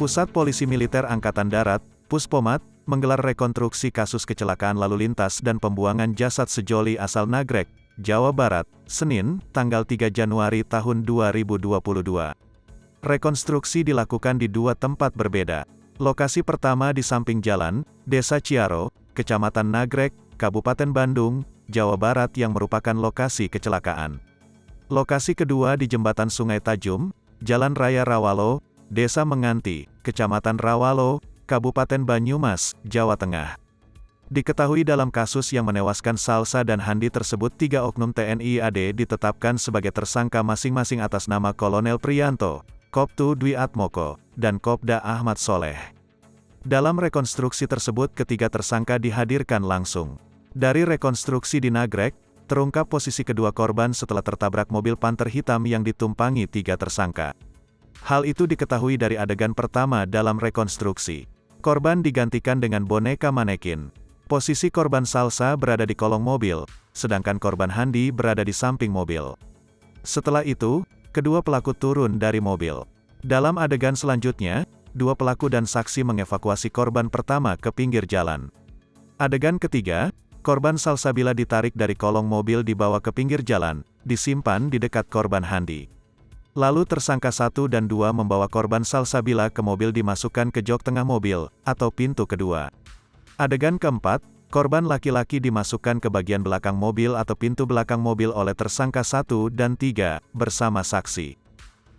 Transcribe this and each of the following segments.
Pusat Polisi Militer Angkatan Darat, Puspomat, menggelar rekonstruksi kasus kecelakaan lalu lintas dan pembuangan jasad sejoli asal Nagrek, Jawa Barat, Senin, tanggal 3 Januari tahun 2022. Rekonstruksi dilakukan di dua tempat berbeda. Lokasi pertama di samping jalan, Desa Ciaro, Kecamatan Nagrek, Kabupaten Bandung, Jawa Barat yang merupakan lokasi kecelakaan. Lokasi kedua di Jembatan Sungai Tajum, Jalan Raya Rawalo, Desa Menganti, Kecamatan Rawalo, Kabupaten Banyumas, Jawa Tengah. Diketahui dalam kasus yang menewaskan Salsa dan Handi tersebut 3 oknum TNI AD ditetapkan sebagai tersangka masing-masing atas nama Kolonel Priyanto, Koptu Dwi Atmoko, dan Kopda Ahmad Soleh. Dalam rekonstruksi tersebut ketiga tersangka dihadirkan langsung. Dari rekonstruksi di Nagrek, terungkap posisi kedua korban setelah tertabrak mobil Panther hitam yang ditumpangi 3 tersangka. Hal itu diketahui dari adegan pertama dalam rekonstruksi. Korban digantikan dengan boneka manekin. Posisi korban Salsa berada di kolong mobil, sedangkan korban Handi berada di samping mobil. Setelah itu, kedua pelaku turun dari mobil. Dalam adegan selanjutnya, dua pelaku dan saksi mengevakuasi korban pertama ke pinggir jalan. Adegan ketiga, korban Salsabila ditarik dari kolong mobil dibawa ke pinggir jalan, disimpan di dekat korban Handi. Lalu tersangka 1 dan 2 membawa korban Salsabila ke mobil dimasukkan ke jok tengah mobil, atau pintu kedua. Adegan keempat, korban laki-laki dimasukkan ke bagian belakang mobil atau pintu belakang mobil oleh tersangka 1 dan 3, bersama saksi.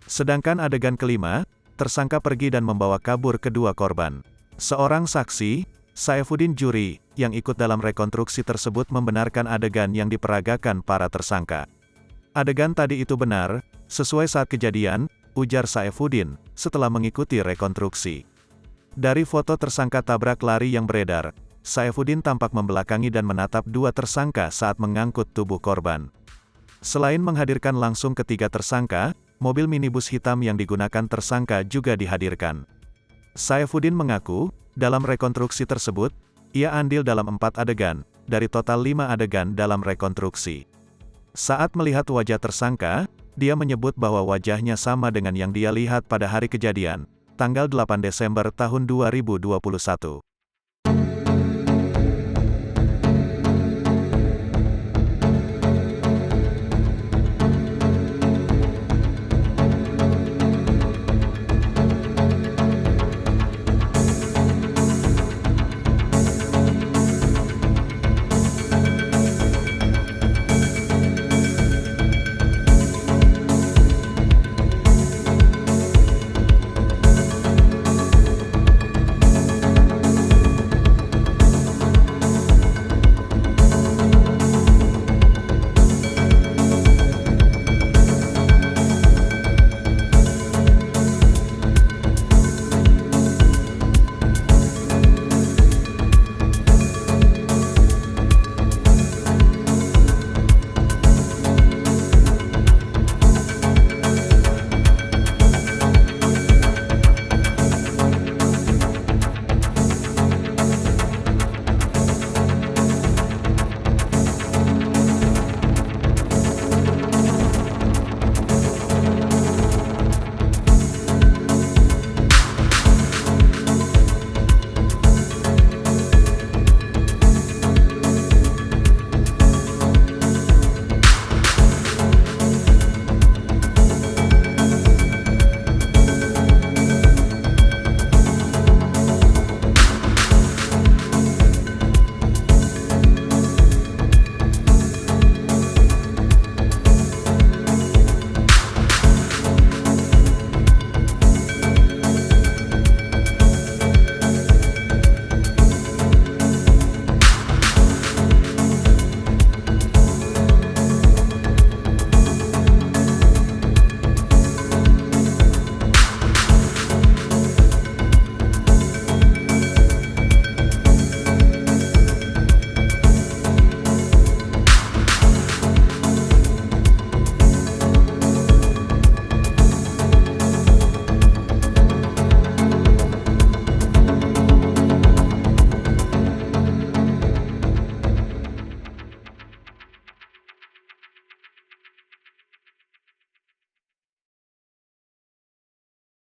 Sedangkan adegan kelima, tersangka pergi dan membawa kabur kedua korban. Seorang saksi, Saifuddin Juri, yang ikut dalam rekonstruksi tersebut membenarkan adegan yang diperagakan para tersangka. Adegan tadi itu benar, sesuai saat kejadian, ujar Saifuddin, setelah mengikuti rekonstruksi. Dari foto tersangka tabrak lari yang beredar, Saifuddin tampak membelakangi dan menatap dua tersangka saat mengangkut tubuh korban. Selain menghadirkan langsung ketiga tersangka, mobil minibus hitam yang digunakan tersangka juga dihadirkan. Saifuddin mengaku, dalam rekonstruksi tersebut, ia andil dalam 4 adegan, dari total 5 adegan dalam rekonstruksi. Saat melihat wajah tersangka, dia menyebut bahwa wajahnya sama dengan yang dia lihat pada hari kejadian, tanggal 8 Desember tahun 2021.